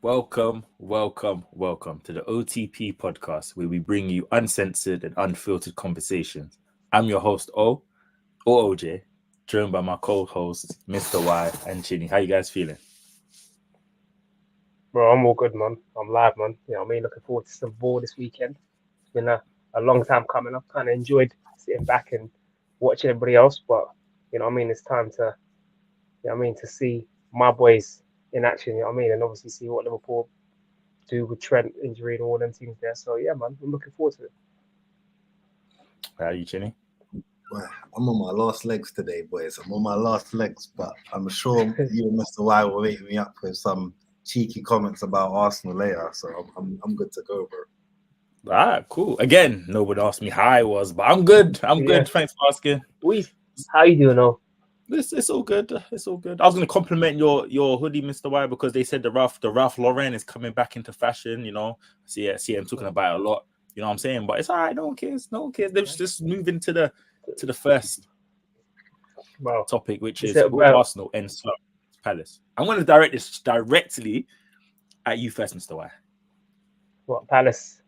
Welcome to the OTP podcast, where we bring you uncensored and unfiltered conversations. I'm your host, or OJ, joined by my co-hosts, Mr. Y and Chinny. How you guys feeling? Bro, I'm all good, man. I'm live, man. You know what I mean? Looking forward to some ball this weekend. It's been a long time coming. I've kind of enjoyed sitting back and watching everybody else, but you know what I mean? It's time to, you know what I mean, to see my boys in action, you know what I mean? And obviously see what Liverpool do with Trent injury and all them things there. So yeah, man, I'm looking forward to it. How are you, Chinny? Well, I'm on my last legs today, boys. I'm on my last legs, but I'm sure you and Mr. Y will wake me up with some cheeky comments about Arsenal later. So I'm good to go, bro. Cool. Again, nobody asked me how I was, but I'm good. I'm Yeah. good. Thanks for asking. How you doing, though? It's all good. It's all good. I was going to compliment your hoodie, Mr. Y, because they said the Ralph Lauren is coming back into fashion. You know, see him talking about it a lot. You know what I'm saying? But it's all right. No one cares. They're just moving to the first topic, which is Arsenal and slump Palace. I'm going to direct this directly at you first, Mr. Y. What, Palace?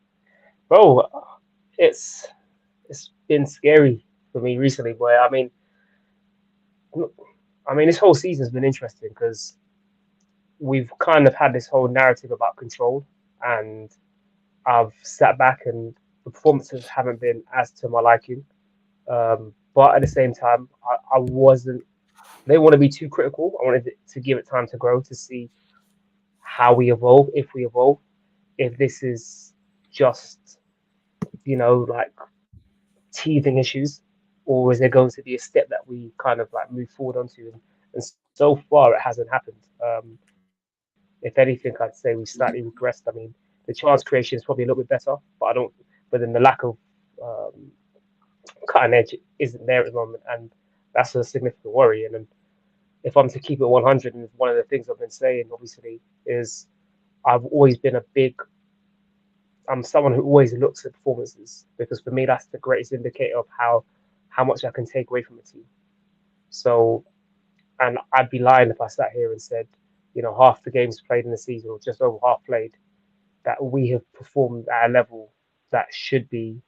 Bro, it's been scary for me recently, boy. I mean, this whole season's been interesting because we've kind of had this whole narrative about control, and I've sat back and the performances haven't been as to my liking. But at the same time, I wasn't. I didn't want to be too critical. I wanted to give it time to grow to see how we evolve, if this is just, like teething issues, or is there going to be a step that we kind of like move forward onto? And so far, it hasn't happened. If anything, I'd say we slightly regressed. I mean, the chance creation is probably a little bit better, but then the lack of cutting edge isn't there at the moment, and that's a significant worry. And then if I'm to keep it 100, and one of the things I've been saying, obviously, is I'm someone who always looks at performances, because for me, that's the greatest indicator of how much I can take away from a team. So, and I'd be lying if I sat here and said, half the games played in the season, or just over half played, that we have performed at a level that should be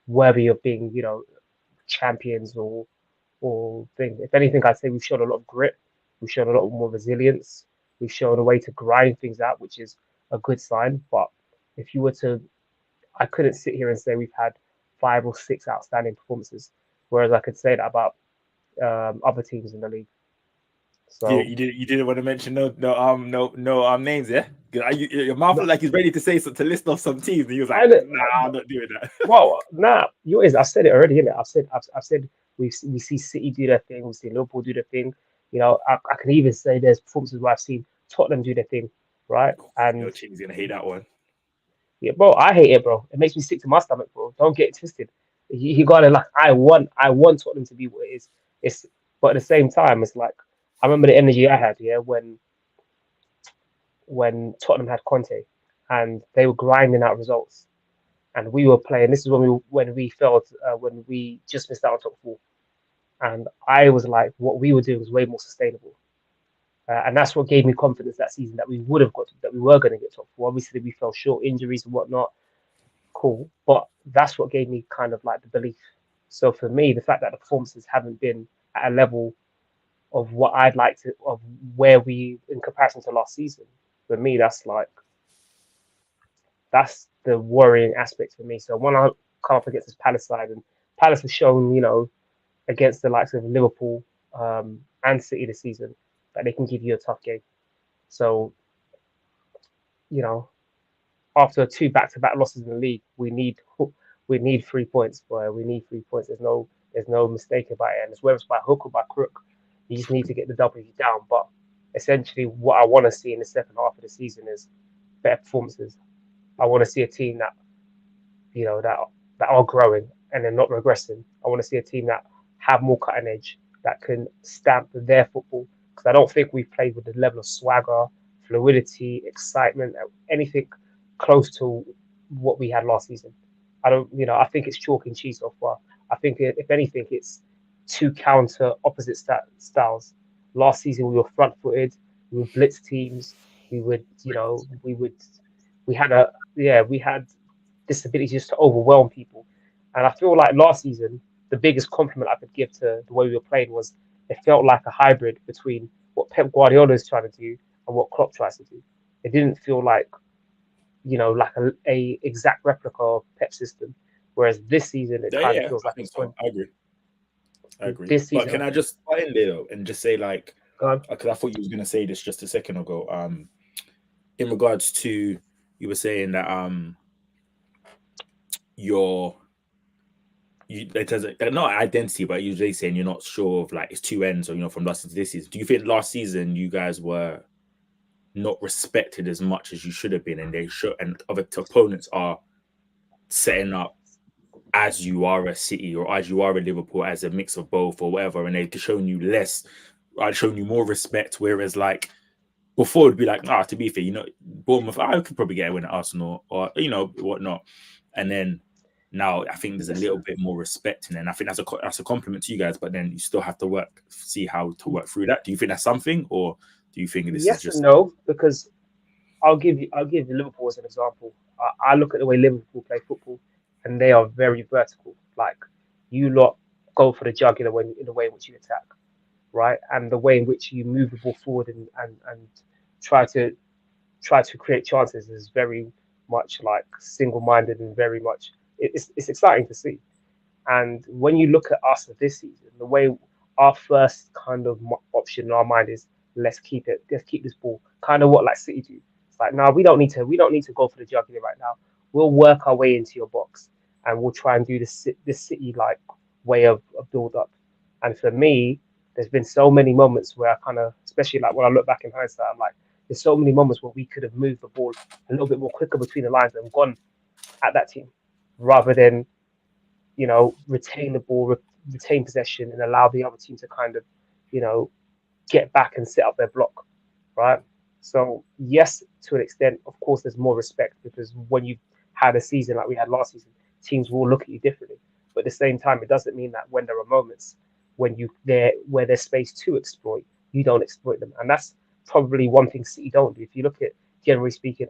worthy of being, champions or thing. If anything, I'd say we've shown a lot of grit. We've shown a lot more resilience. We've shown a way to grind things out, which is a good sign. But if you were to, I couldn't sit here and say we've had 5 or 6 outstanding performances, whereas I could say that about other teams in the league. So you didn't want to mention no names, yeah? Your mouth looked like he's ready to say to list off some teams, and he was like, "Nah, I'm not doing that." Well, nah, I've said it already, innit? I've said we see City do their thing, we see Liverpool do their thing. I can even say there's performances where I've seen Tottenham do their thing, right? And your team's gonna hate that one. Yeah, bro, I hate it, bro. It makes me sick to my stomach, bro. Don't get it twisted. You gotta I want Tottenham to be what it is. But at the same time, it's like I remember the energy I had, when Tottenham had Conte, and they were grinding out results, and we were playing. This is when we felt when we just missed out on top 4, and I was like, what we were doing was way more sustainable, and that's what gave me confidence that season that we were going to get top 4. Obviously, we fell short, injuries and whatnot. Cool, but that's what gave me kind of like the belief. So for me, the fact that the performances haven't been at a level of what I'd like to, of where we, in comparison to last season, for me, that's the worrying aspect for me. So when I come up against this Palace side, and Palace has shown, against the likes of Liverpool and City this season, that they can give you a tough game. So, after 2 back-to-back losses in the league, we need 3 points, boy. We need 3 points. There's no mistake about it. And it's whether it's by hook or by crook, you just need to get the W down. But essentially, what I want to see in the second half of the season is better performances. I want to see a team that, that are growing and they're not regressing. I want to see a team that have more cutting edge, that can stamp their football. Because I don't think we've played with the level of swagger, fluidity, excitement, anything close to what we had last season. I think it's chalk and cheese so far. I think if anything, it's 2 counter opposite styles. Last season we were front-footed, we were blitz teams, we had this ability just to overwhelm people. And I feel like last season, the biggest compliment I could give to the way we were playing was it felt like a hybrid between what Pep Guardiola is trying to do and what Klopp tries to do. It didn't feel like, like a exact replica of Pep's system. Whereas this season, it kind of feels like it's so. I agree. This season, but can I just buy in there though and just say like, because I thought you was gonna say this just a second ago. In regards to you were saying that it doesn't not identity, but usually saying you're not sure of like it's two ends or from last season to this season. Do you think last season you guys were not respected as much as you should have been, and they should, and other opponents are setting up as you are a City or as you are a Liverpool as a mix of both or whatever, and they've shown you shown you more respect, whereas like before it'd be like, to be fair, Bournemouth, I could probably get a win at Arsenal or whatnot, and then now I think there's a little bit more respect, and I think that's a compliment to you guys. But then you still have to see how to work through that. Do you think that's something, or do you think this is just and no? Because I'll give Liverpool as an example. I look at the way Liverpool play football, and they are very vertical. Like you lot go for the jugular in the way in which you attack, right? And the way in which you move the ball forward and try to create chances is very much like single-minded and very much it's exciting to see. And when you look at us this season, the way our first kind of option in our mind is let's keep this ball, kind of what like City do. It's like, no, we don't need to go for the jugular right now. We'll work our way into your box and we'll try and do this City like way of build up. And for me, there's been so many moments where I kind of, especially like when I look back in hindsight, I'm like, there's so many moments where we could have moved the ball a little bit more quicker between the lines and gone at that team, rather than, retain the ball, retain possession, and allow the other team to kind of, get back and set up their block, right? So yes, to an extent, of course, there's more respect because when you had a season like we had last season, teams will look at you differently. But at the same time, it doesn't mean that when there are moments where there's space to exploit, you don't exploit them, and that's probably one thing City don't do. If you look at, generally speaking,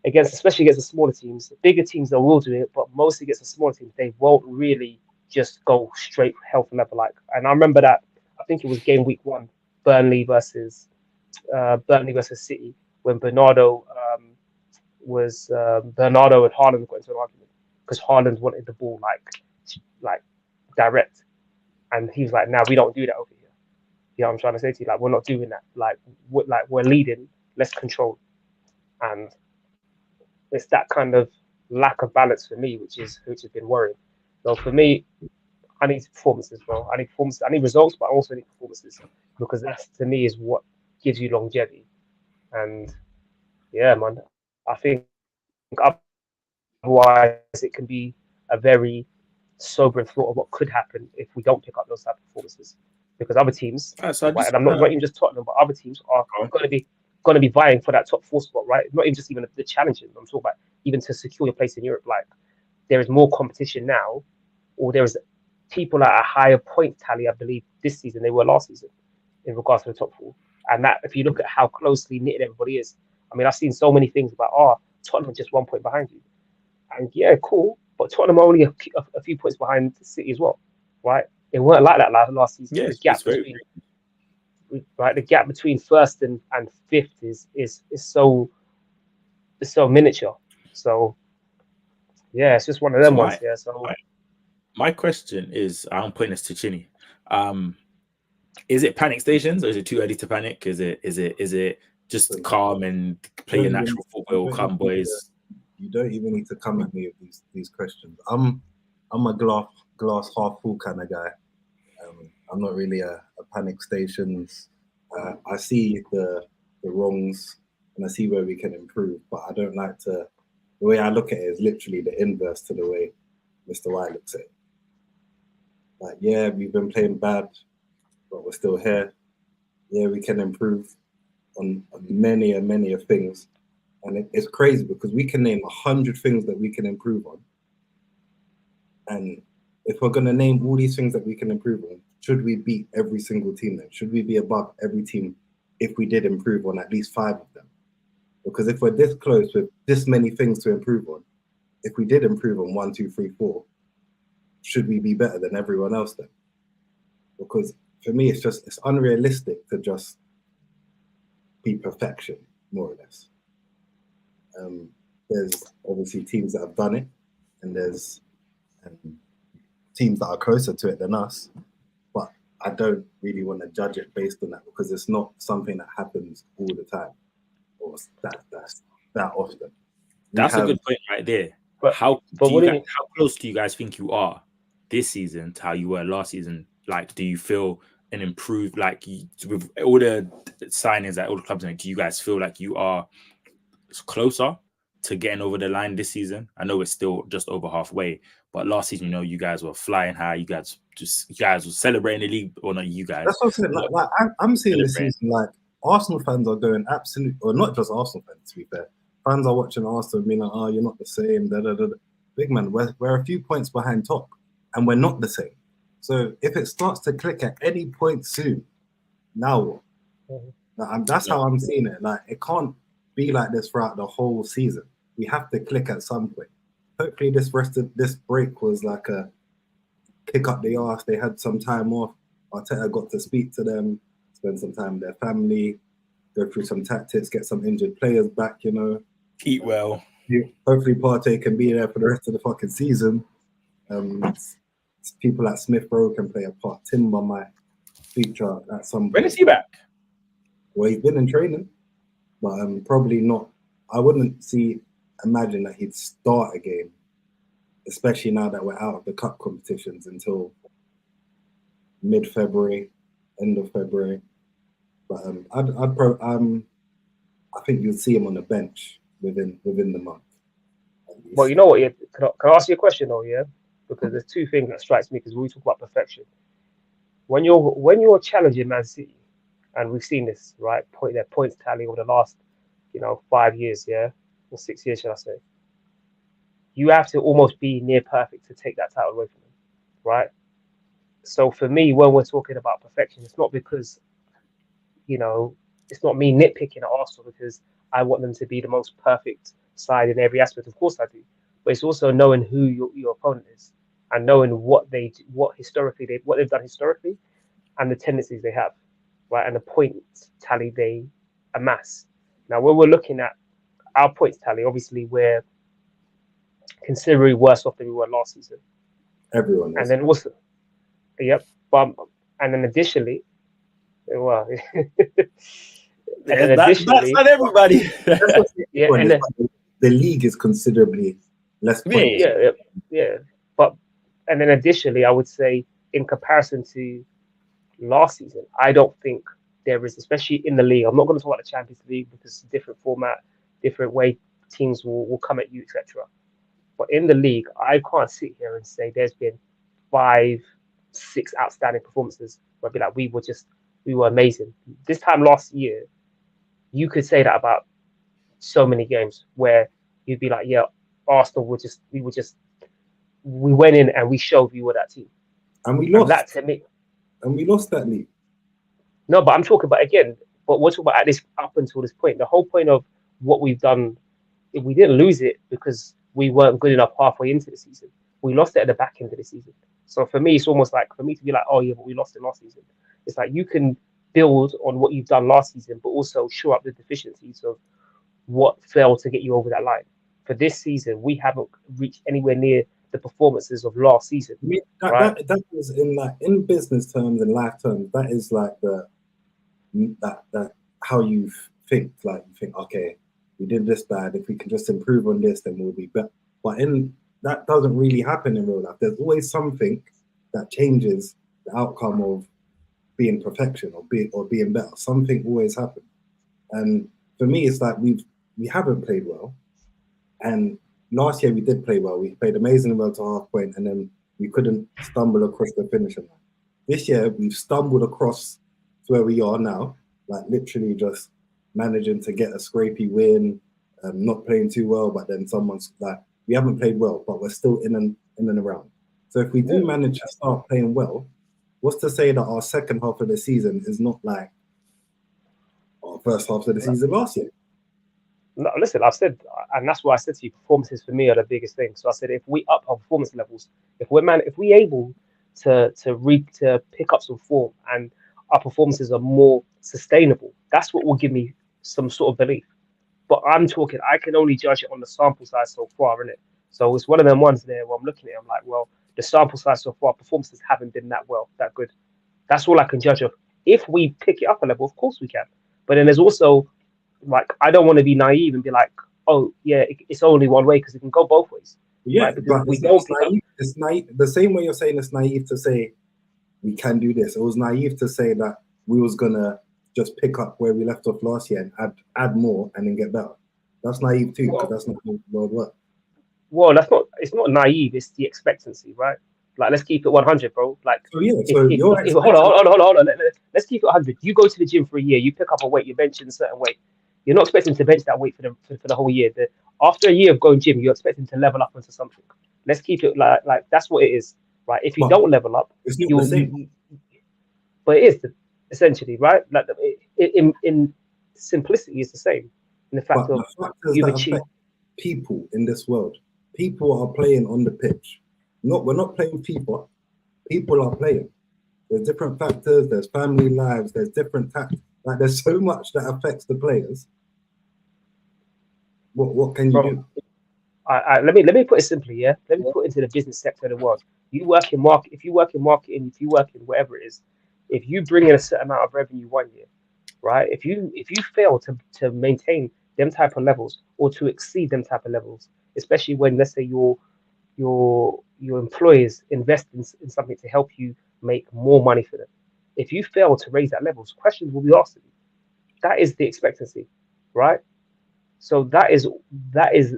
especially against the smaller teams, the bigger teams they will do it, but mostly against the smaller teams, they won't really just go straight hell for leather like. And I remember that I think it was game week 1, Burnley versus City, when Bernardo and Haaland got into an argument because Haaland wanted the ball like direct, and he was like, "Nah, we don't do that over here." You know what I'm trying to say to you? Like, we're not doing that. Like we're leading, let's control. And it's that kind of lack of balance for me, which has been worrying. So for me, I need performances, bro. I need results, but I also need performances because that to me is what gives you longevity. And yeah, man, I think otherwise it can be a very sobering thought of what could happen if we don't pick up those type of performances. Because other teams, and I'm not even just Tottenham, but other teams are going to be vying for that top 4 spot, right? Not even just even the challenging. I'm talking about even to secure your place in Europe. Like there is more competition now, or there is people at a higher point tally, I believe, this season they were last season in regards to the top 4. And that, if you look at how closely knitted everybody is, I mean, I've seen so many things about Tottenham just 1 point behind you, and yeah, cool, but Tottenham are only a few points behind the City as well, right? It weren't like that last season. Yeah, the gap between first and 5th is so miniature. So yeah, it's just one of them ones. Yeah. So my question is, I'm putting this to Chinny. Is it panic stations, or is it too early to panic? Is it just calm and play your natural football, come boys? You don't even need to come at me with these questions. I'm a glass half full kind of guy. I'm not really a panic stations. I see the wrongs and I see where we can improve, but I don't like to. The way I look at it is literally the inverse to the way Mr. White looks at it. Like, yeah, we've been playing bad, but we're still here. Yeah, we can improve on many of things. And it's crazy because we can name 100 things that we can improve on. And if we're going to name all these things that we can improve on, should we beat every single team then? Should we be above every team if we did improve on at least 5 of them. Because if we're this close with this many things to improve on, if we did improve on 1, 2, 3, 4, should we be better than everyone else then? Because for me, it's unrealistic to just be perfection, more or less. There's obviously teams that have done it, and there's teams that are closer to it than us. But I don't really want to judge it based on that, because it's not something that happens all the time or that often. That's a good point right there. But how close do you guys think you are this season to how you were last season? Like, do you feel an improved, like, with all the signings that all the clubs make, do you guys feel like you are closer to getting over the line this season? I know it's still just over halfway, but last season, you guys were flying high. You guys were celebrating the league, or not you guys. That's what I'm saying. Like I'm seeing this season, like, Arsenal fans are going absolute, or not just Arsenal fans, to be fair. Fans are watching Arsenal being like, oh, you're not the same. Big man, we're a few points behind top, and we're not the same. So if it starts to click at any point soon, now what? That's how I'm seeing it. Like, it can't be like this throughout the whole season. We have to click at some point. Hopefully this break was like a kick up the arse. They had some time off. Arteta got to speak to them, spend some time with their family, go through some tactics, get some injured players back, Eat well. Hopefully Partey can be there for the rest of the fucking season. People like Smith Rowe can play a part. Timber might feature at some point. When is he back? Well, he's been in training, but probably not. I wouldn't imagine that he'd start a game, especially now that we're out of the cup competitions until mid-February, end of February. But I think you'll see him on the bench within the month. Well, you know what? Can I ask you a question though? Yeah, because there's two things that strikes me, because we talk about perfection. When you're challenging Man City, and we've seen this, right? Their points tally over the last 5 years, yeah, or 6 years, shall I say? You have to almost be near perfect to take that title away from them, right? So for me, when we're talking about perfection, it's not because, it's not me nitpicking at Arsenal because I want them to be the most perfect side in every aspect. Of course I do, but it's also knowing who your opponent is and knowing what they've done historically, and the tendencies they have, right, and the points tally they amass. Now, when we're looking at our points tally, obviously we're considerably worse off than we were last season. Everyone is. And then also, and then additionally, well, that's not everybody. And the league is considerably less points. Yeah. But and then additionally, I would say in comparison to last season, I don't think there is, especially in the league. I'm not going to talk about the Champions League because it's a different format, different way teams will come at you, etc. But in the league, I can't sit here and say there's been 5, 6 outstanding performances where I'd be like, we were amazing. This time last year, you could say that about so many games where you'd be like, yeah, Arsenal we went in and we showed we were that team. And we lost. And that to me. And we lost that league. No, but I'm talking about, again, but we're talking about at this up until this point. The whole point of what we've done, if we didn't lose it because we weren't good enough halfway into the season. We lost it at the back end of the season. So for me, it's almost like, for me to be like, oh yeah, but we lost it last season. It's like you can build on what you've done last season, but also shore up the deficiencies of what failed to get you over that line. For this season, we haven't reached anywhere near the performances of last season. I mean, that is in business terms and life terms, that is like that how you think. Like, you think, okay, we did this bad. If we can just improve on this, then we'll be better. But that doesn't really happen in real life. There's always something that changes the outcome of being perfection or being better. Something always happens. And for me, it's like we haven't played well. And last year we did play well. We played amazingly well to half point, and then we couldn't stumble across the finish line. This year we've stumbled across to where we are now, like literally just managing to get a scrapey win, not playing too well, but then someone's like, we haven't played well, but we're still in and around. So if we do manage to start playing well, what's to say that our second half of the season is not like first half of the season last year. No, listen, I've said, and that's why I said to you, performances for me are the biggest thing. So I said, if we up our performance levels, if we able to pick up some form and our performances are more sustainable, that's what will give me some sort of belief. But I can only judge it on the sample size so far, innit? So it's one of them ones there where I'm looking at it, I'm like, well, the sample size so far, performances haven't been that good. That's all I can judge of. If we pick it up a level, of course we can. But then there's also, like, I don't want to be naive and be like, oh, yeah, it's only one way, because it can go both ways. Yeah, right? but it's naive. The same way you're saying it's naive to say we can do this. It was naive to say that we was going to just pick up where we left off last year and add more and then get better. That's naive too, because that's not how the world works. Well, it's not naive, it's the expectancy, right? Like, let's keep it 100, bro. Like, hold on. Let's keep it 100. You go to the gym for a year, you pick up a weight, you're benching a certain weight. You're not expecting to bench that weight for the whole year. After a year of going gym, you're expecting to level up into something. Let's keep it like that's what it is, right? If you don't level up, it's not the same. But it is essentially, right? Like, in simplicity, it's the same. In the fact of you've achieved. People in this world, people are playing on the pitch. We're not playing FIFA. People are playing. There's different factors. There's family lives. There's different tactics. Like, there's so much that affects the players. What can you do? Let me put it simply. Yeah, let me put it into the business sector of the world. You work in market. If you work in marketing, if you work in whatever it is, if you bring in a certain amount of revenue 1 year, right? If you fail to maintain them type of levels or to exceed them type of levels, especially when, let's say, your employers invest in something to help you make more money for them. If you fail to raise that levels, questions will be asked of you. That is the expectancy, right? So that is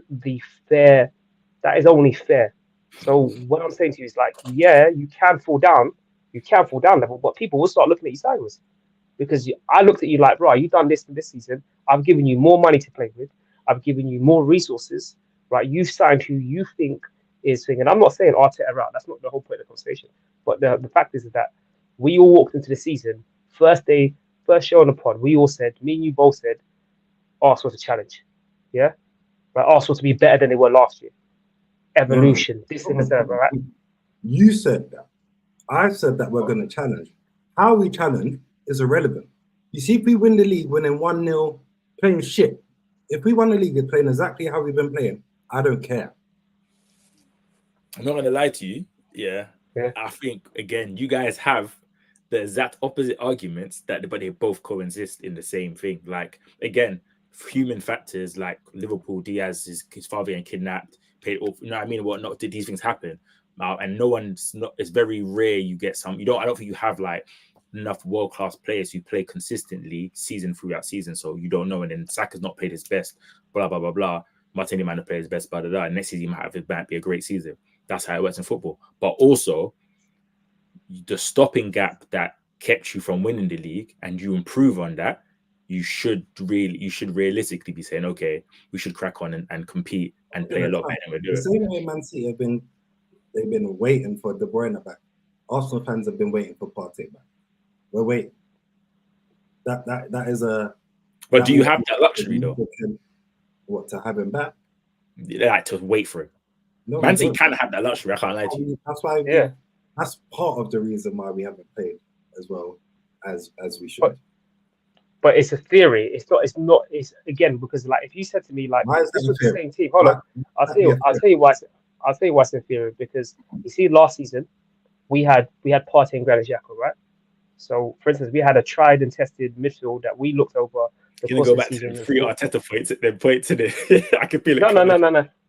the fair. That is only fair. So what I'm saying to you is, like, yeah, you can fall down level, but people will start looking at you sideways, because I looked at you like, bro, you've done this for this season. I've given you more money to play with. I've given you more resources, right? You've signed who you think is thing. And I'm not saying Arteta out. That's not the whole point of the conversation. But the fact is that we all walked into the season, first show on the pod, we all said, me and you both said, Arsenal's a challenge. Yeah? Right? Arsenal to be better than they were last year. Evolution, this and that, right? You said that. I said that we're going to challenge. How we challenge is irrelevant. You see, if we win the league, winning 1-0, playing shit. If we won the league and playing exactly how we've been playing, I don't care. I'm not going to lie to you. Yeah. I think, again, you guys have the exact opposite arguments, but they both coexist in the same thing. Like, again, human factors like Liverpool, Diaz, his father getting kidnapped, paid off, you know what I mean? Whatnot, did these things happen? And it's very rare you get some. I don't think you have like enough world-class players who play consistently season throughout season, so you don't know. And then Saka's not played his best, blah blah blah blah. Martinelli might have played his best, blah blah blah. Next season might be a great season. That's how it works in football. But also, the stopping gap that kept you from winning the league, and you improve on that, you should realistically be saying, okay, we should crack on and compete and play a lot better than we're doing. The same way Man City they've been waiting for De Bruyne back. Arsenal fans have been waiting for Partey back. We're waiting. That is a. But do you have that luxury though? What, to have him back? Like, to wait for him. No, Man City can have that luxury. I can't lie to you. That's why. Yeah. That's part of the reason why we haven't played as well as we should. But it's a theory. It's not. It's again, because, like, if you said to me, like, this was the same team. Hold on. I'll tell you why it's a theory. Because you see, last season we had Partey and Granit Xhaka, right? So, for instance, we had a tried and tested midfield that we looked over. Can you go back to the 3 Arteta points? Then point to the. I can feel it.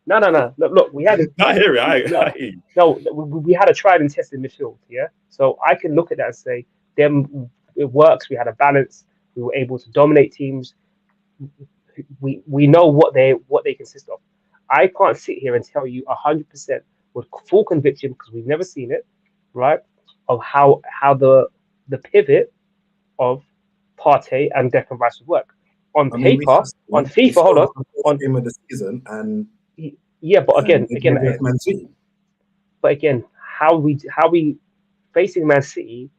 No. Look, we had. I hear it. No, we had a tried and tested midfield. Yeah, so I can look at that and say, it works. We had a balance. We were able to dominate teams. We know what they consist of. I can't sit here and tell you 100% with full conviction, because we've never seen it, right? Of how the pivot of Partey and Declan Rice would work on paper, on FIFA. Hold on, game of the season, and yeah, but again, but again, how we facing Man City,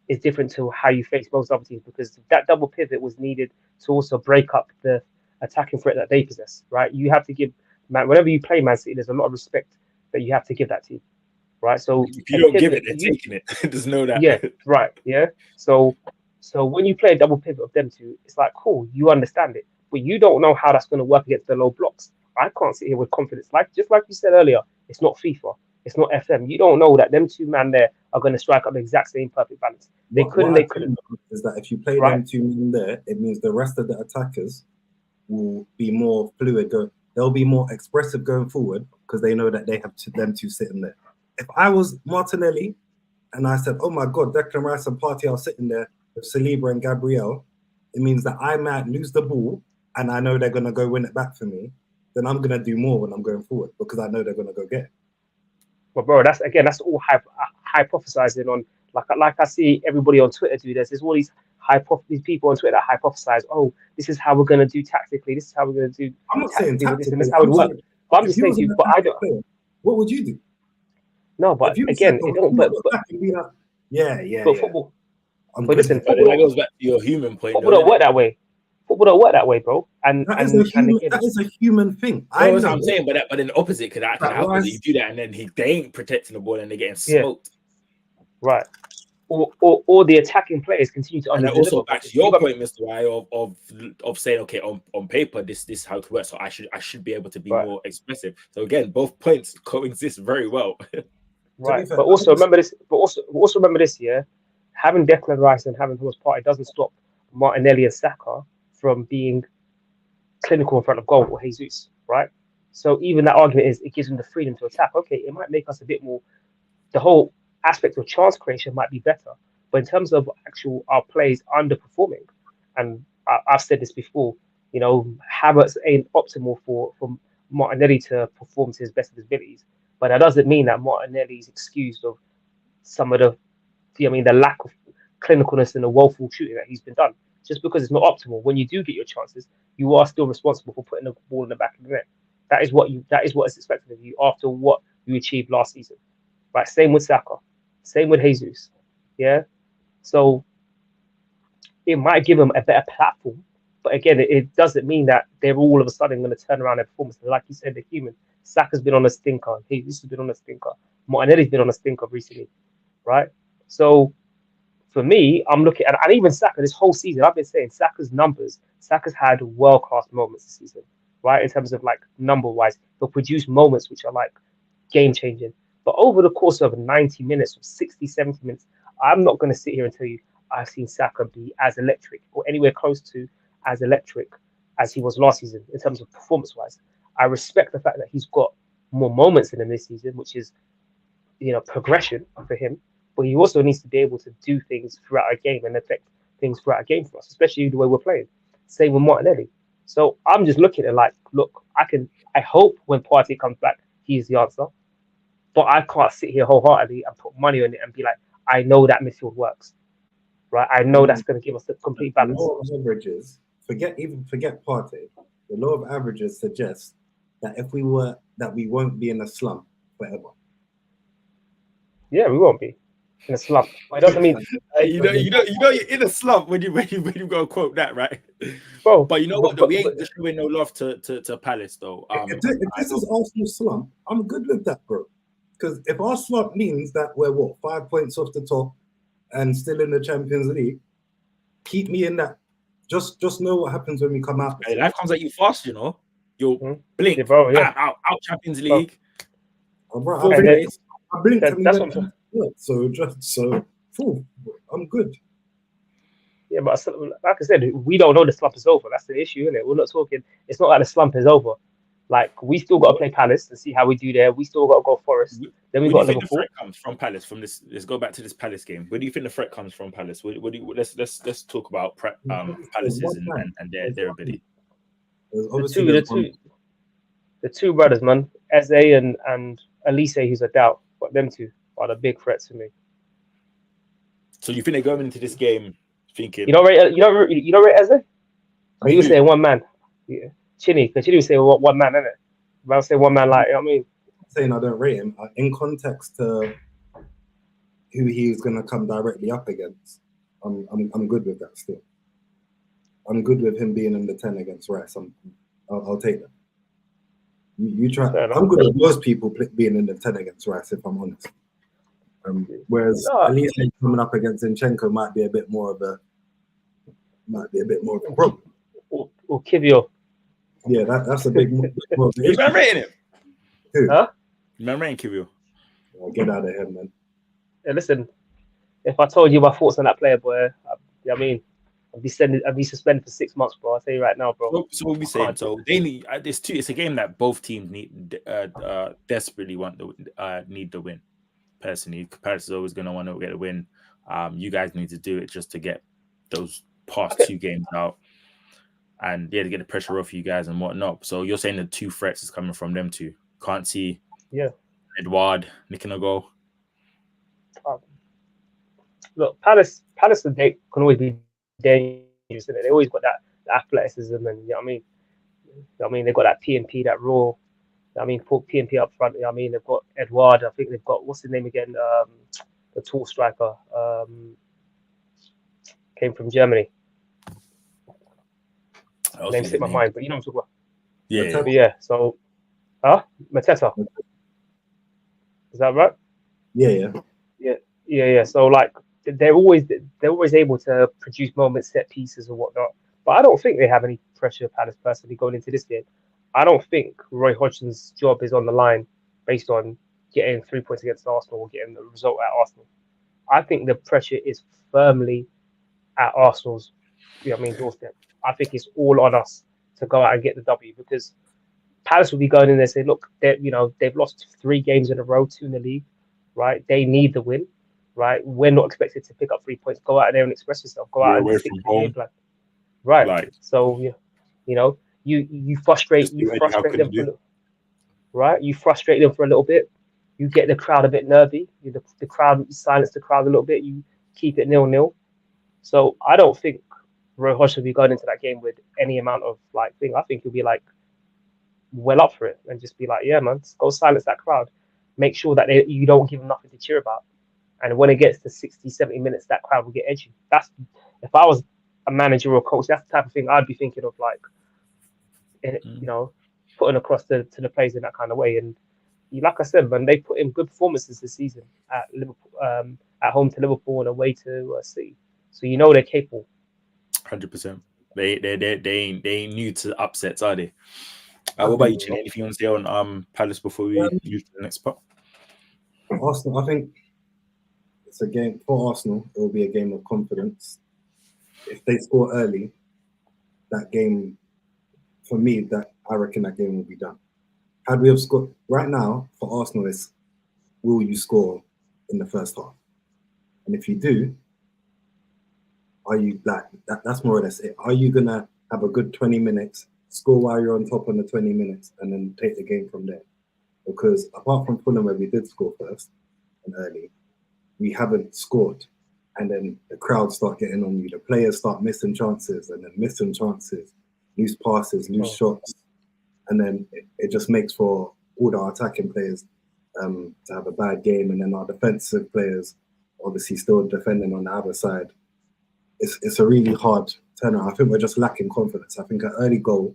is different to how you face most other teams, because that double pivot was needed to also break up the attacking threat that they possess, right? You have to give whenever you play Man City, there's a lot of respect that you have to give that team, right? So if you don't give it, they're taking it. Just know that. Yeah, right. Yeah. So when you play a double pivot of them two, it's like, cool, you understand it, but you don't know how that's going to work against the low blocks. I can't sit here with confidence. Just like you said earlier, it's not FIFA, it's not FM. You don't know that them two men there are going to strike up the exact same perfect balance. They couldn't. Is that if you play right? them two men there, it means the rest of the attackers will be more fluid. They'll be more expressive going forward because they know that they have them two sitting there. If I was Martinelli and I said, oh my God, Declan Rice and Partey are sitting there with Saliba and Gabriel, it means that I might lose the ball and I know they're going to go win it back for me. Then I'm going to do more when I'm going forward because I know they're going to go get it. Well, bro, that's all hypothesizing on, like I see everybody on Twitter do this. There's all these people on Twitter that hypothesize, oh, this is how we're going to do tactically. This is how we're going to do. I'm not saying tactically. This is how it works. But I'm just saying to you, but I don't. Player, what would you do? No, but again, it don't. But yeah. But football. But listen, that goes back to your human point. Football don't work that way. Football don't work that way, bro. That is a human thing. I know what I'm saying, but then the opposite could happen. You do that, and then they ain't protecting the ball, and they're getting smoked. Right. Or the attacking players continue to. And also back to your point, Mr. Y, of saying, okay, on paper, this is how it works. So I should be able to be more expressive. So again, both points coexist very well. Right. But also remember this. But also remember this. Yeah, having Declan Rice and having Thomas Partey doesn't stop Martinelli and Saka from being clinical in front of goal or Jesus, right? So even that argument is it gives them the freedom to attack. Okay, it might make us a bit more. The whole aspect of chance creation might be better, but in terms of our plays underperforming, and I've said this before, Havertz ain't optimal for Martinelli to perform to his best of his abilities, but that doesn't mean that Martinelli's excused of some of the lack of clinicalness and the woeful shooting that he's been done. Just because it's not optimal, when you do get your chances, you are still responsible for putting the ball in the back of the net. That is what is expected of you after what you achieved last season. Right? Same with Saka, same with Jesus. Yeah. So it might give them a better platform, but again, it doesn't mean that they're all of a sudden going to turn around their performance. Like you said, they're human. Saka's been on a stinker. Jesus has been on a stinker. Martinelli's been on a stinker recently, right? So for me, I'm looking at, and even Saka this whole season, I've been saying Saka's numbers. Saka's had world-class moments this season, right? In terms of like number-wise, he'll produce moments which are like game-changing. But over the course of 90 minutes, or 60, 70 minutes, I'm not going to sit here and tell you I've seen Saka be as electric or anywhere close to as electric as he was last season in terms of performance-wise. I respect the fact that he's got more moments in him this season, which is, progression for him. But he also needs to be able to do things throughout a game and affect things throughout a game for us, especially the way we're playing. Same with Martinelli. So I'm just looking at it like, look, I hope when Partey comes back, he's the answer. But I can't sit here wholeheartedly and put money on it and be like, I know that midfield works. Right? I know that's going to give us a complete balance. The law of averages, forget Partey. The law of averages suggests that we won't be in a slump forever. Yeah, we won't be in a slump. But it doesn't mean you're in a slump when you go and quote that, right? Bro, but you know what? Though, we ain't just showing no love to Palace, though. If this is Arsenal's slump, I'm good with that, bro. Because if our slump means that we're 5 points off the top and still in the Champions League, keep me in that. Just know what happens when we come out. Hey, life comes at you fast, You'll blink, yeah, bro, yeah. out Champions League. Oh, bro, I blink. That's what I'm good. Yeah, but like I said, we don't know the slump is over. That's the issue, isn't it? We're not talking. It's not like the slump is over. Like we still got to play Palace and see how we do there. We still got to go Forest. Then we got Liverpool. The threat comes from Palace from this. Let's go back to this Palace game. Where do you think the threat comes from Palace? Let's talk about Palace's and their ability. The two brothers, man, Eze and Elise, who's a doubt, but them two are the big threats for me. So you think they're going into this game thinking? You don't rate Eze? Or you were saying one man? Yeah. Chinny, because Chinny was saying one man, innit? But I say one man, like, you know what I mean? I'm saying I don't rate him. In context to who he's going to come directly up against, I'm good with that still. I'm good with him being in the 10 against Rice. I'll take that. You try. I'm good with most people being in the 10 against Rice, if I'm honest. Whereas at least coming up against Zinchenko might be a bit more of a problem. Or Kivio. Yeah, that's a big more. You man rating him? Who? Huh? You man rating Kivio? Oh, get out of here, man. Yeah, listen, if I told you my thoughts on that player, boy, I mean, I'd be suspended for 6 months, bro. I'll tell you right now, bro. So what we saying? So they need. It's a game that both teams desperately need the win. Personally, Paris is always going to want to get a win. You guys need to do it just to get those past 2 games out, and to get the pressure off you guys and whatnot. So you're saying the 2 threats is coming from them 2. Can't see. Yeah. Edouard nicking a goal. Look, Palace and they can always be dangerous, isn't it? They always got that athleticism, and you know what I mean. I mean, they've got that PMP, that raw. I mean, put PMP up front. I mean, they've got Edouard. I think they've got what's his name again? The tall striker came from Germany. Name slipped my mind, but you know what I'm talking about. Yeah. So, Mateta. Is that right? Yeah. So like they're always able to produce moments, set pieces, or whatnot. But I don't think they have any pressure, Palace, personally, going into this game. I don't think Roy Hodgson's job is on the line based on getting 3 points against Arsenal or getting the result at Arsenal. I think the pressure is firmly at Arsenal's, doorstep. I think it's all on us to go out and get the W, because Palace will be going in there saying, look, they've lost 3 games in a row, 2 in the league, right? They need the win, right? We're not expected to pick up 3 points. Go out there and express yourself. Go out and stick to the game plan. Right. Like, so you frustrate them right? You frustrate them for a little bit. You get the crowd a bit nervy. The crowd, silence the crowd a little bit. You keep it 0-0. So I don't think Roy Hodgson will be going into that game with any amount of thing. I think he'll be well up for it and just be like, yeah, man, go silence that crowd. Make sure that you don't give them nothing to cheer about. And when it gets to 60, 70 minutes, that crowd will get edgy. That's, if I was a manager or a coach, that's the type of thing I'd be thinking of, putting across to the players in that kind of way. And like I said, man, they put in good performances this season at Liverpool, at home to Liverpool and away to City. So they're capable. 100%. They ain't new to upsets, are they? What about you, Trent? Anything you want to say on Palace before we move to the next part? Arsenal, I think it's a game for Arsenal. It will be a game of confidence. If they score early, that game, for me, I reckon that game will be done. Had we have scored right now for Arsenal, is will you score in the first half? And if you do, are you that's more or less it. Are you gonna have a good 20 minutes, score while you're on top on the 20 minutes, and then take the game from there? Because apart from Fulham, where we did score first and early, we haven't scored. And then the crowd start getting on you. The players start missing chances and then missing chances, loose passes, loose shots. And then it just makes for all our attacking players to have a bad game. And then our defensive players, obviously still defending on the other side. It's a really hard turnaround. I think we're just lacking confidence. I think an early goal,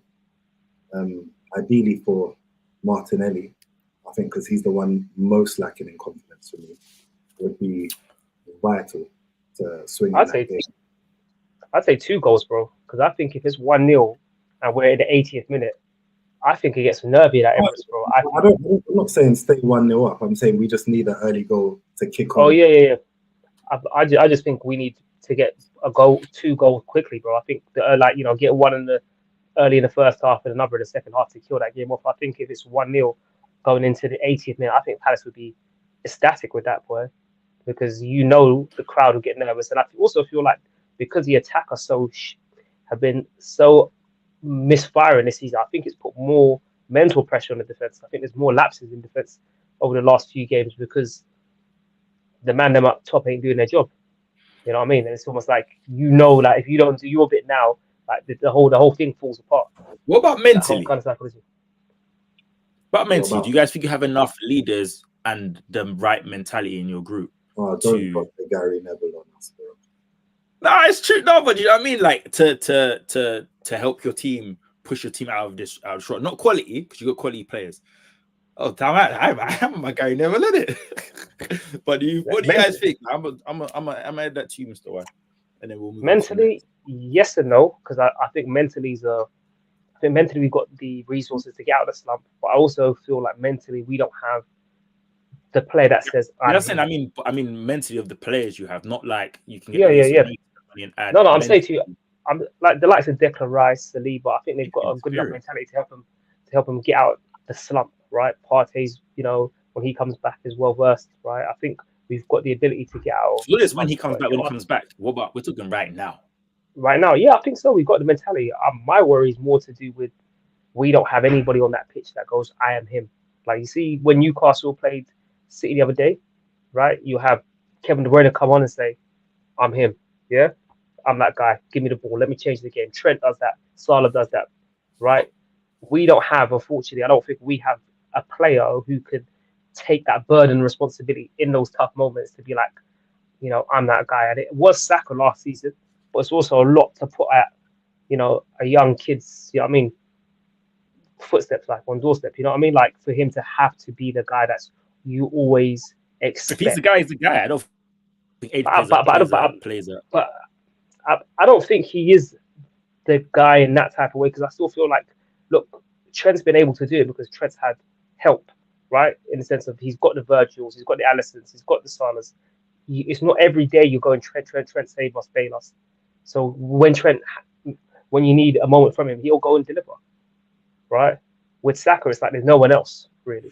ideally for Martinelli, I think because he's the one most lacking in confidence for me, would be vital to swing. I'd say 2 goals, bro. Because I think if it's 1-0 and we're in the 80th minute, I think it gets nervy at Emirates, bro. I'm not saying stay 1-0 up. I'm saying we just need an early goal to kick on. Oh yeah. I just think we need to get a goal, 2 goals quickly, bro. I think get one early in the first half and another in the second half to kill that game off. I think if it's 1-0 going into the 80th minute, I think Palace would be ecstatic with that, boy, because the crowd will get nervous. And I also feel like because the attackers have been so misfiring this season, I think it's put more mental pressure on the defense. I think there's more lapses in defense over the last few games because the man them up top ain't doing their job. You know what I mean? And it's almost like if you don't do your bit now, the whole thing falls apart. What about mentally? Kind of psychology. But mentally, do you guys think you have enough leaders and the right mentality in your group Oh, don't put the Gary Neville on us, bro. No, it's true. No, but you know what I mean? Like to help your team, push your team out of short. Not quality, because you got quality players. Oh, damn! I'm a Gary Neville, in it. But what do you guys think? I'm gonna add that to you, Mr. Y, and then we'll move mentally, yes and no, because I think mentally we've got the resources to get out of the slump, but I also feel like mentally we don't have the player that says. I mean, mentally of the players you have, not like you can get money and add. No, I'm saying to you, I'm like the likes of Declan Rice, Saliba. I think they've got a good enough mentality to help them get out the slump, right? Partey's, when he comes back, is well versed, right? I think we've got the ability to get out. What is when he comes back? What about we're talking right now? Right now, yeah, I think so. We've got the mentality. My worry is more to do with we don't have anybody on that pitch that goes, I am him. Like you see when Newcastle played City the other day, right? You have Kevin De Bruyne come on and say, I'm him. Yeah, I'm that guy. Give me the ball. Let me change the game. Trent does that. Salah does that, right? We don't have, unfortunately, I don't think we have a player who could take that burden and responsibility in those tough moments to be like, I'm that guy. And it was Saka last season, but it's also a lot to put at, a young kid's, footsteps, like on doorstep. You know what I mean? Like for him to have to be the guy that's you always expect. If he's the guy, he's the guy. I don't think I don't think he is the guy in that type of way, because I still feel like, look, Trent's been able to do it because Trent's had help, right? In the sense of he's got the Virgils, he's got the Allisons, he's got the Salahs. It's not every day you're going Trent, save us, bail us. So when you need a moment from him, he'll go and deliver, right? With Saka, it's like there's no one else, really.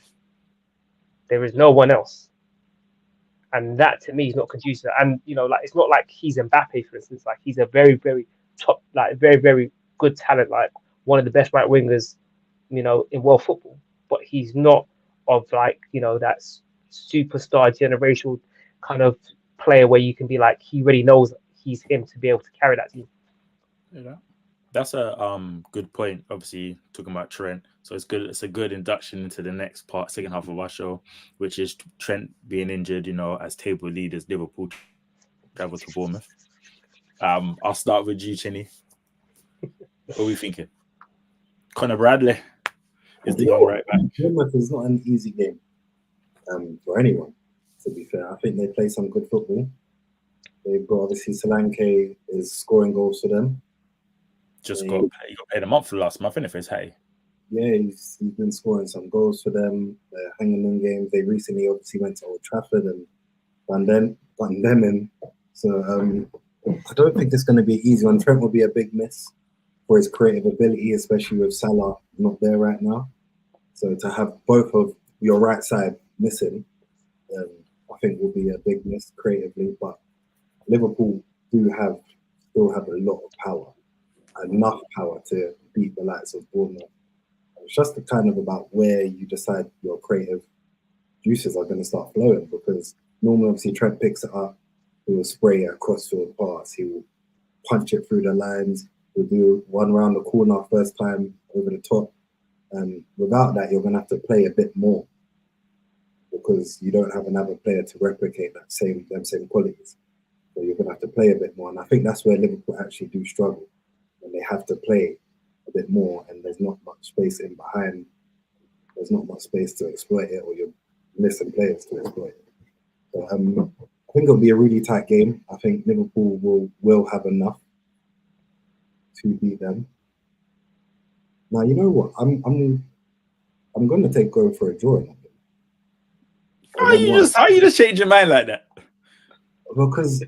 There is no one else. And that to me is not conducive. And like it's not like he's Mbappe, for instance. Like he's a very, very top, like very, very good talent, like one of the best right wingers, in world football. But he's not of like, that superstar generational kind of player where you can be like, he really knows he's him to be able to carry that team. Yeah. That's a good point. Obviously, talking about Trent, so it's good. It's a good induction into the next second half of our show, which is Trent being injured. As table leaders, Liverpool travel to Bournemouth. I'll start with you, Chinny. What are we thinking? Conor Bradley is the young right back. Bournemouth is not an easy game for anyone. To be fair, I think they play some good football. They've got obviously Solanke is scoring goals for them. Just got paid a month for last month, innit, for his hay. Yeah, he's been scoring some goals for them. They're hanging in games. They recently obviously went to Old Trafford and done them in. So I don't think it's going to be an easy one. Trent will be a big miss for his creative ability, especially with Salah not there right now. So to have both of your right side missing, I think will be a big miss creatively. But Liverpool still have a lot of power. Enough power to beat the likes of Bournemouth. It's just kind of about where you decide your creative juices are going to start flowing, because normally obviously Trent picks it up, he will spray a crossfield pass, he will punch it through the lines, he'll do one round the corner first time over the top. Without that, you're going to have to play a bit more because you don't have another player to replicate them same qualities. So you're going to have to play a bit more, and I think that's where Liverpool actually do struggle. And they have to play a bit more, and there's not much space in behind. There's not much space to exploit it, or you're missing players to exploit it. So, I think it'll be a really tight game. I think Liverpool will have enough to beat them. Now, you know what? I'm going to go for a draw. How you just change your mind like that? Because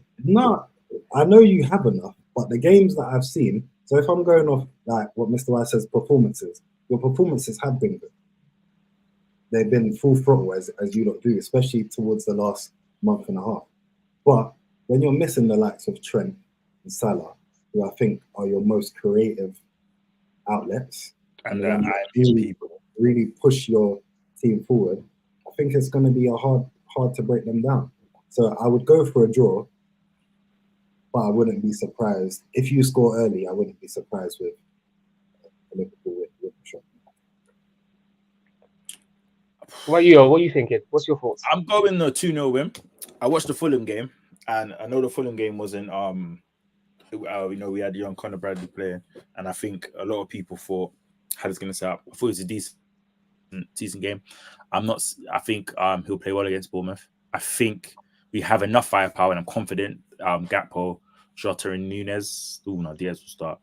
I know you have enough, but the games that I've seen. So if I'm going off like what Mr. White says, performances, your performances have been good. They've been full throttle as you lot do, especially towards the last month and a half. But when you're missing the likes of Trent and Salah, who I think are your most creative outlets, and really push your team forward, I think it's going to be hard to break them down. So I would go for a draw. But I wouldn't be surprised if you score early. I wouldn't be surprised with Liverpool with the shot. What are you thinking? What's your thoughts? I'm going the 2-0 win. I watched the Fulham game, and I know the Fulham game wasn't we had young Conor Bradley playing, and I think a lot of people thought how it's going to set up. I thought it was a decent game. I think he'll play well against Bournemouth. I think we have enough firepower, and I'm confident. Gakpo, Jota, and Nunes. Diaz will start.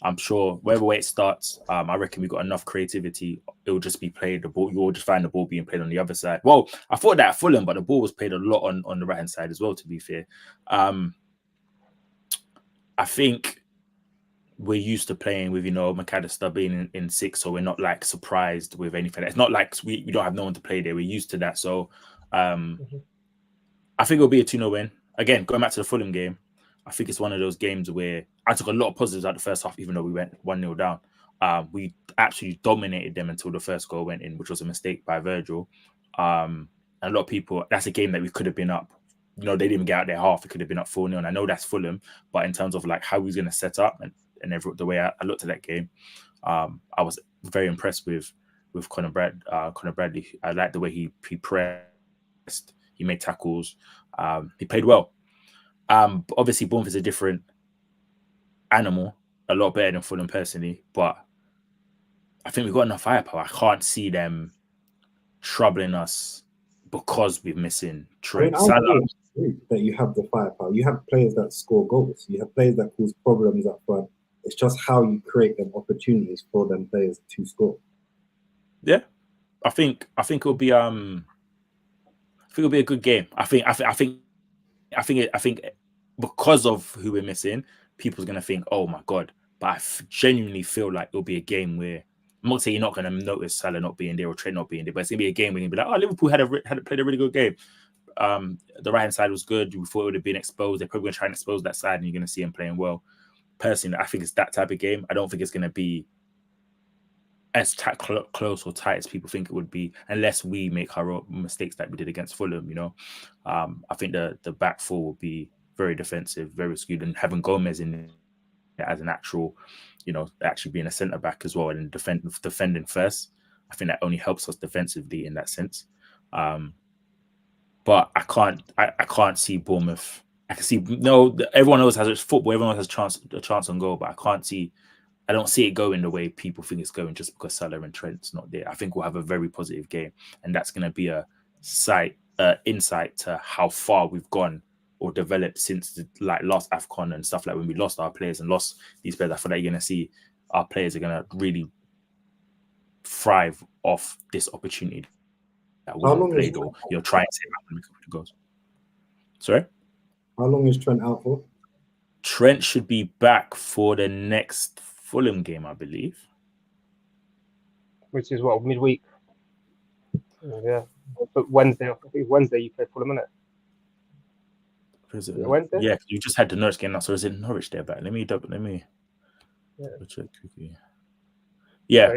I'm sure wherever way it starts, I reckon we got enough creativity. It will just be played. The ball, you'll just find the ball being played on the other side. Well, I thought that at Fulham, but the ball was played a lot on the right hand side as well. To be fair, I think we're used to playing with McAllister being in 6, so we're not like surprised with anything. It's not like we don't have no one to play there. We're used to that. So I think it'll be a 2-0 win. Again, going back to the Fulham game, I think it's one of those games where I took a lot of positives out the first half, even though we went 1-0 down. We absolutely dominated them until the first goal went in, which was a mistake by Virgil. And a lot of people, that's a game that we could have been up. They didn't even get out their half. It could have been up 4-0. And I know that's Fulham, but in terms of like how we was going to set up and the way I looked at that game, I was very impressed with Conor Bradley. I liked the way he pressed, he made tackles, he played well. But obviously, Bournemouth is a different animal, a lot better than Fulham personally. But I think we've got enough firepower. I can't see them troubling us because we're missing Trent. That you have the firepower. You have players that score goals. You have players that cause problems up front. It's just how you create them opportunities for them players to score. Yeah, I think it'll be a good game. I think because of who we're missing, people's gonna think, oh my god. But I genuinely feel like it'll be a game where I'm not saying you're not gonna notice Salah not being there or Trent not being there, but it's gonna be a game where you're gonna be like, oh, Liverpool had played a really good game. The right hand side was good. We thought it would have been exposed. They're probably gonna try and expose that side, and you're gonna see him playing well. Personally, I think it's that type of game. I don't think it's gonna be as close or tight as people think it would be, unless we make our own mistakes that we did against Fulham. I think the back four will be very defensive, very skewed, and having Gomez in as an actual, actually being a centre back as well and defending first. I think that only helps us defensively in that sense. But I can't see Bournemouth. I can see everyone else has football. Everyone else has a chance on goal, but I don't see it going the way people think it's going just because Salah and Trent's not there. I think we'll have a very positive game, and that's going to be a insight to how far we've gone or developed since the last AFCON and stuff, like when we lost our players and lost these players. I feel like you're going to see our players are going to really thrive off this opportunity that we played, or you're trying to make up the goals. Sorry? How long is Trent out for? Trent should be back for the next Fulham game, I believe. Which is what, midweek? Yeah. But Wednesday, I think Wednesday you play Fulham, innit? Wednesday? Yeah, you just had the Norwich game now, so is it Norwich there back? Let me check quickly. Yeah,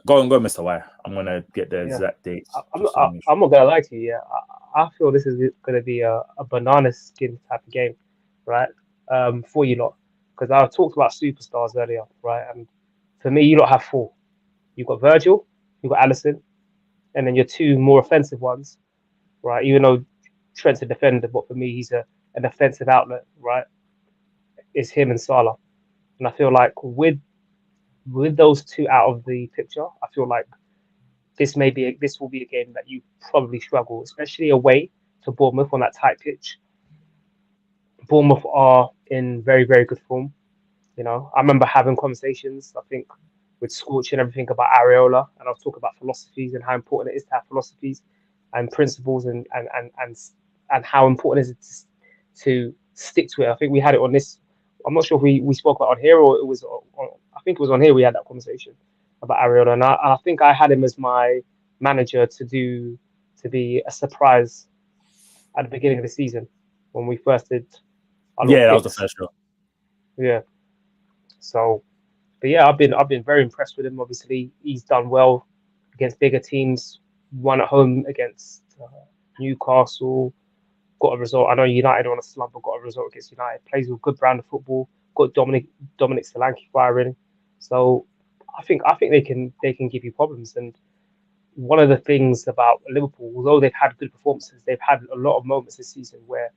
go, Mr. Y. I'm gonna get the exact dates. I'm not gonna lie to you. Yeah, I feel this is gonna be a banana skin type of game, right? For you lot, because I talked about superstars earlier, right? And for me, you lot have 4. You've got Virgil, you've got Alisson, and then your 2 more offensive ones, right? Even though Trent's a defender, but for me, he's an offensive outlet, right? It's him and Salah, and I feel like with those 2 out of the picture, I feel like this will be a game that you probably struggle, especially away to Bournemouth on that tight pitch. Bournemouth are in very, very good form. I remember having conversations, I think, with Scorch and everything about Areola, and I was talking about philosophies and how important it is to have philosophies and principles and how important it is to stick to it. I think we had it on this. I'm not sure if we spoke about it on here or it was on. I think it was on here we had that conversation about Areola, and I think I had him as my manager to be a surprise at the beginning of the season when we first did. That was the first show. Yeah. So, but yeah, I've been very impressed with him. Obviously, he's done well against bigger teams. Won at home against Newcastle. Got a result. I know United are on a slump, but got a result against United. Plays with a good brand of football. Got Dominic Solanke firing. So I think they can give you problems. And one of the things about Liverpool, although they've had good performances, they've had a lot of moments this season where,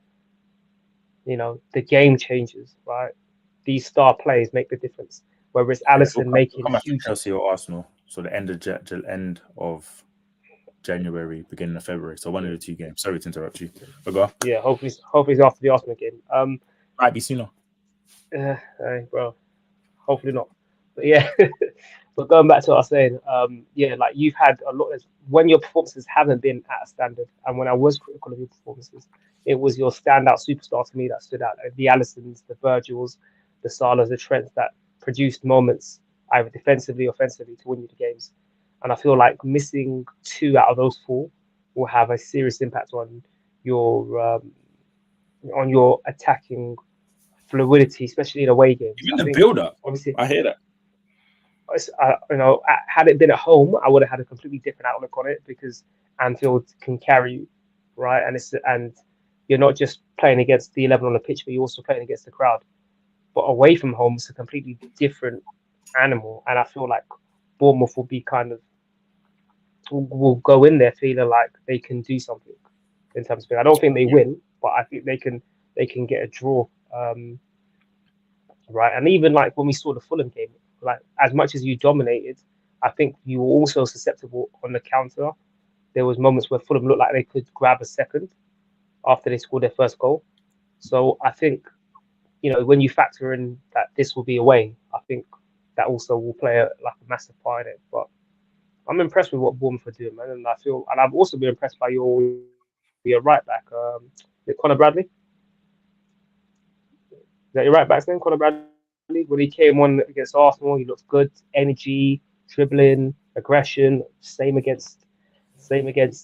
you know, the game changes, right? These star players make the difference. Whether it's Alisson making huge Chelsea or Arsenal, so the end of January, beginning of February. So one of the two games. Sorry to interrupt you. But go on. Yeah, hopefully it's after the Arsenal game. Might be sooner. Bro, hopefully not. But yeah, but going back to what I was saying, yeah, like you've had a lot of when your performances haven't been at a standard, and when I was critical of your performances, it was your standout superstar to me that stood out. Like the Alissons, the Virgils, the Salahs, the Trents that produced moments either defensively or offensively to win you the games. And I feel like missing 2 out of those 4 will have a serious impact on your attacking fluidity, especially in away games. Even the build-up, obviously, I hear that. You know, had it been at home, I would have had a completely different outlook on it because Anfield can carry you, right? And you're not just playing against the 11 on the pitch, but you're also playing against the crowd. But away from home, it's a completely different animal, and I feel like Bournemouth will go in there feeling like they can do something in terms of it. I don't think they win, but I think they can get a draw, right? And even like when we saw the Fulham game, like as much as you dominated, I think you were also susceptible on the counter. There was moments where Fulham looked like they could grab a second after they scored their first goal. So I think, you know, when you factor in that this will be away, I think that also will play a massive part in it. But I'm impressed with what Bournemouth are doing, man, and I've also been impressed by your right back, Conor Bradley. Is that your right back's name, Conor Bradley? When he came on against Arsenal, he looked good, energy, dribbling, aggression. Same against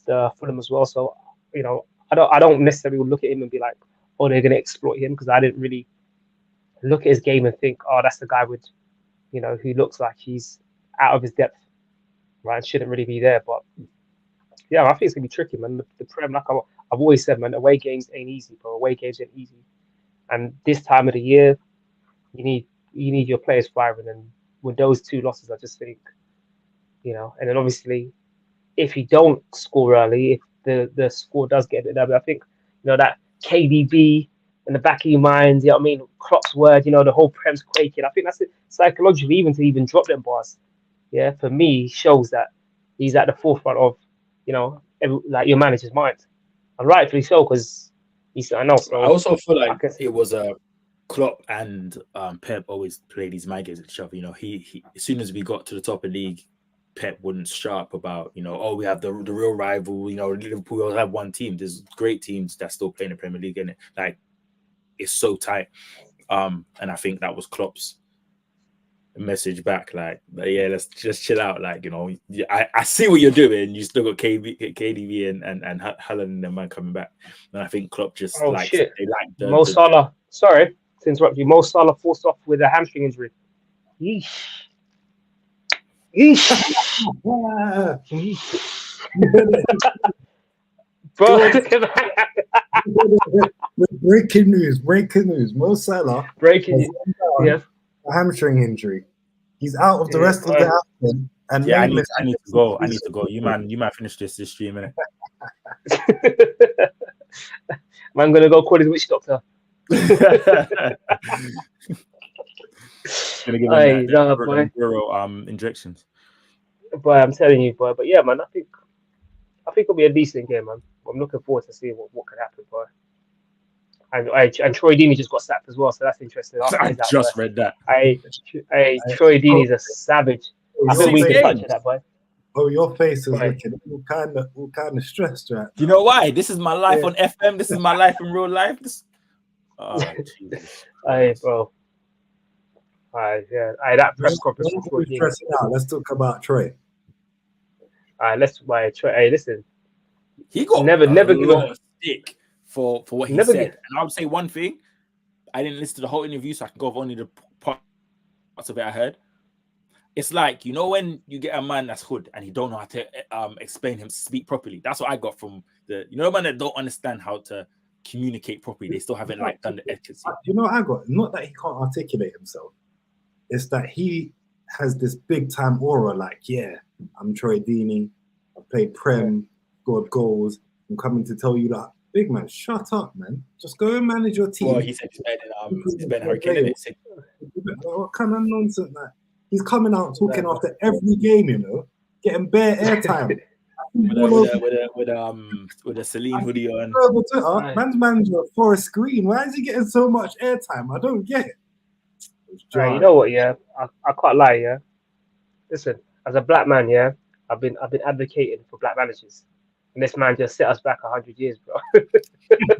Fulham as well. So, you know, I don't necessarily look at him and be like, oh, they're going to exploit him, because I didn't really look at his game and think, oh, that's the guy with, you know, who looks like he's out of his depth, right? Shouldn't really be there. But yeah, I think it's gonna be tricky, man. The Prem, like I've always said, man, away games ain't easy, bro. Away games ain't easy, and this time of the year, you need your players firing. And with those 2 losses, I just think, you know, and then obviously, if you don't score early, if the score does get a bit there, I think, you know, that KDB in the back of your mind, you know what I mean? Klopp's word, you know, the whole Prem's quaking. I think that's it psychologically, even to drop them bars. Yeah, for me, shows that he's at the forefront of, you know, like your manager's mind, and rightfully so, because I know. So I also feel like it was a Klopp and Pep always play these mind games with each other. You know, he as soon as we got to the top of the league, Pep wouldn't shut up about, you know, oh, we have the real rival. You know, Liverpool all have one team. There's great teams that still play in the Premier League, and like it's so tight. And I think that was Klopp's message back, like, yeah, let's just chill out. Like, you know, I see what you're doing. You still got KDB and Haaland and them man coming back. And I think Klopp just they like Mo Salah. Sorry to interrupt you. Mo Salah forced off with a hamstring injury. Yeesh. Bro, breaking news. Mo Salah. Yes. A hamstring injury. He's out of the rest of the afternoon. And yeah, I need to go. You man finish this stream, innit? Man, gonna go call his witch doctor. Gonna give him injections. Boy, I'm telling you, boy. But yeah, man, I think it'll be a decent game, man. I'm looking forward to seeing what could happen, boy. And Troy Deeney just got sacked as well, so that's interesting. I just read that. Troy Deeney's a savage. I think we can touch that, boy. Oh, your face is looking all kind of stressed, right? Do you know why? This is my life on FM. This is my life in real life. Hey, bro. That press conference. Let's talk about Troy. Troy. Hey, listen. He got never give a stick for what he said. And I would say one thing. I didn't listen to the whole interview, so I can go over only the parts of it I heard. It's like, you know, when you get a man that's hood and he don't know how to speak properly. That's what I got from man that don't understand how to communicate properly. They still haven't done the etiquette. You know what I got? Not that he can't articulate himself. It's that he has this big time aura. Like, yeah, I'm Troy Deeney. I played Prem, scored goals. I'm coming to tell you that, big man, shut up, man. Just go and manage your team. Well, he said he's better than Hurricane, innit? What kind of nonsense that? He's coming out talking after every game, you know, getting bare airtime. with a Celine hoodie on. Over Twitter, man's manager for a screen. Why is he getting so much airtime? I don't get it. You know what? Yeah, I can't lie. Yeah, listen, as a black man, yeah, I've been advocating for black managers, and this man just set us back 100 years, bro.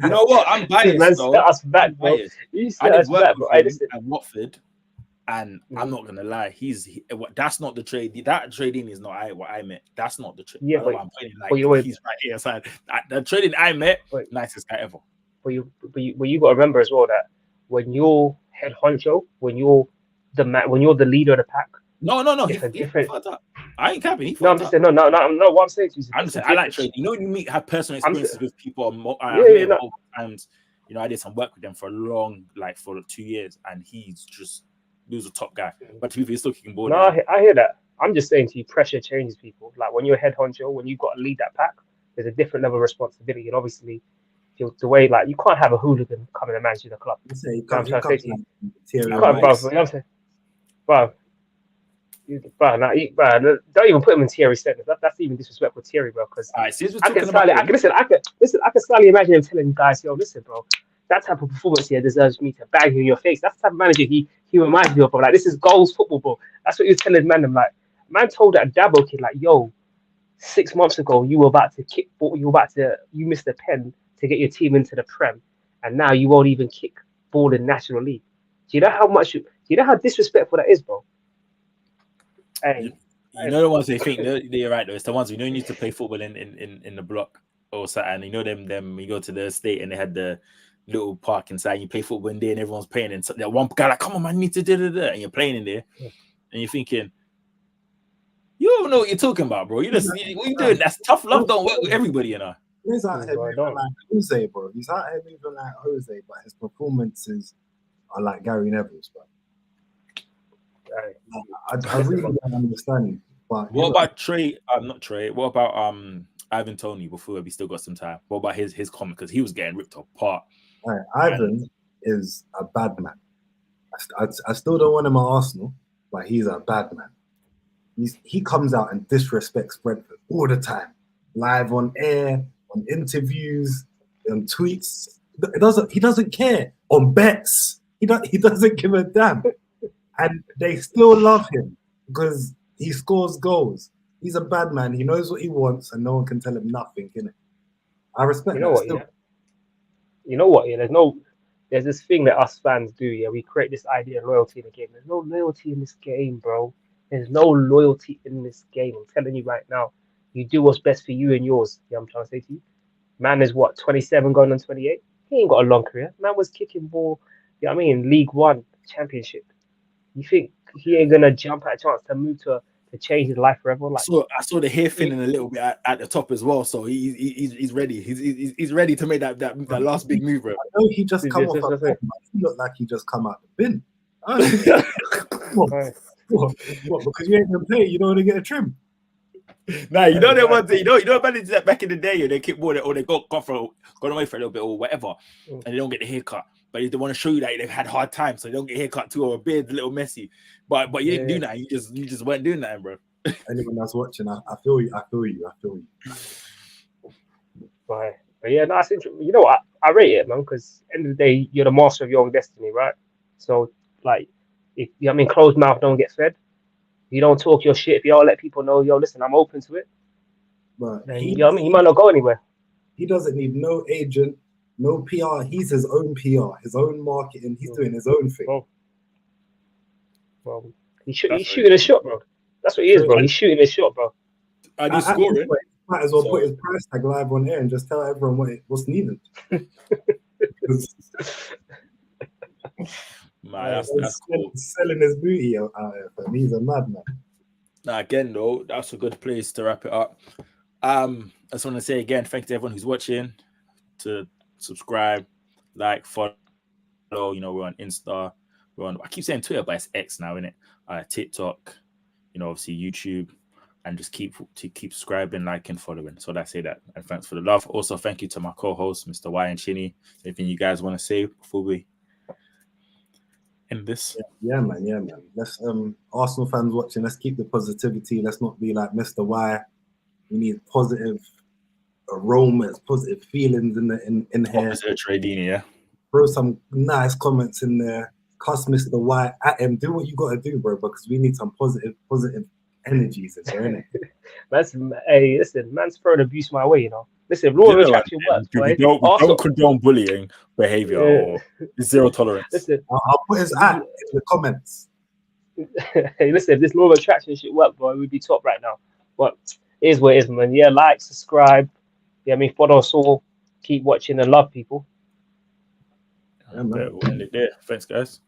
You know what? I'm biased, man though. set us back, bro. You set us back, bro. At Watford, and I'm not gonna lie, that's not the trade. That trading is not what I meant. That's not the trade. Yeah, but I'm putting like he's right here. So the trading I met, nicest guy ever. But you got to remember as well that when you're head honcho, when you're the leader of the pack. No. He fucked up. I ain't capping. No, I'm just saying. No. What I'm saying to you, I'm just saying. I like trading. You know, when you have personal experiences with people. Multiple times. You know, I did some work with them for for 2 years, and he was a top guy. But to be fair, he's still kicking ball. No, I hear that. I'm just saying to you, pressure changes people. Like when you're a head honcho, when you've got to lead that pack, there's a different level of responsibility, and obviously. The way, like, you can't have a hooligan coming and manage the club. You can't, bro. You know what I'm saying? Bro, don't even put him in Thierry's sentence. That's even disrespectful to Thierry, bro. Because I can slightly imagine him telling guys, yo, listen, bro, that type of performance here deserves me to bang you in your face. That's the type of manager he reminds me of, bro. Like, this is goals football, bro. That's what he was telling man told that Dabo kid, like, yo, 6 months ago, you were about to kick ball, you missed a pen to get your team into the Prem, and now you won't even kick ball in National League. Do you know how disrespectful that is, bro? Hey, you know the ones they think they're right though. It's the ones you need to play football in the block or something. You know them. You go to the estate and they had the little park inside. And you play football in there and everyone's playing. And so that one guy like, come on, man, you need to do and you're playing in there, and you're thinking, you don't know what you're talking about, bro. What you doing? That's tough love. Don't work with everybody, you know. He's out here moving like Jose, bro. He's out here moving like Jose, but his performances are like Gary Neville's, bro. I really don't understand. But what about Trey? Not Trey. What about Ivan Toney? Before we still got some time. What about his comment? Because he was getting ripped apart. Right, Ivan is a bad man. I still don't want him at Arsenal, but he's a bad man. He comes out and disrespects Brentford all the time, live on air. On interviews, on tweets, he doesn't care. On bets, he doesn't give a damn, and they still love him because he scores goals. He's a bad man. He knows what he wants, and no one can tell him nothing. Innit? I respect that. You know what? Yeah, there's this thing that us fans do. Yeah, we create this idea of loyalty in the game. There's no loyalty in this game, bro. There's no loyalty in this game. I'm telling you right now. You do what's best for you and yours. Yeah, I'm trying to say to you. Man is 27 going on 28. He ain't got a long career. Man was kicking ball, you know what I mean, League One, Championship. You think he ain't gonna jump at a chance to move to change his life forever? Like, I saw the hair thinning a little bit at the top as well. So he's ready. He's ready to make that last big move, bro. I know he just come off a bin. He looked like he just come out the bin. What? Because you ain't gonna play, you don't want to get a trim. Nah, you know that one thing. You know about that back in the day, they kick ball or they gone away for a little bit or whatever, and they don't get the haircut. But they want to show you that they've had hard times, so they don't get a haircut too, or a beard's a little messy. But you didn't do that. You just weren't doing that, bro. Anyone that's watching, I feel you. Right. But yeah, no, that's interesting. You know what? I rate it, man, because end of the day, you're the master of your own destiny, right? So, like, if closed mouth don't get fed. You don't talk your shit. If you don't let people know, yo, listen, I'm open to it. But he might not go anywhere. He doesn't need no agent, no PR. He's his own PR, his own marketing. He's doing his own thing. Well, he's shooting a shot, bro. That's what he is, bro. He's shooting a shot, bro. And he's scoring. Might as well put his price tag live on air and just tell everyone what's needed. Man, that's cool. Selling his booty out here, but he's a madman. Now, again, though, that's a good place to wrap it up. I just want to say again, thanks to everyone who's watching, to subscribe, like, follow. You know, we're on Insta. I keep saying Twitter, but it's X now, innit? TikTok, obviously YouTube. and just keep subscribing, liking, following. So that's it. And thanks for the love. Also, thank you to my co-hosts, Mr. Y and Chinny. Anything you guys want to say before we end this? Yeah, man. Let's Arsenal fans watching, let's keep the positivity. Let's not be like Mr. Y. We need positive aromas, positive feelings in here. Opposite Tradini, yeah. Throw some nice comments in there. Cuss Mr. Y at him. Do what you gotta do, bro, because we need some positive energies in there, innit? Hey, listen, man's throwing abuse my way, you know. Listen, law of attraction works, boy. We don't condone bullying behavior or zero tolerance. Listen, I'll put his ad in the comments. Hey, listen, if this law of attraction shit worked, boy, we'd be top right now. But it is what it is, man. Yeah, like, subscribe. Yeah, I mean, follow us all. Keep watching and love people. Yeah, we'll end it there. Thanks, guys.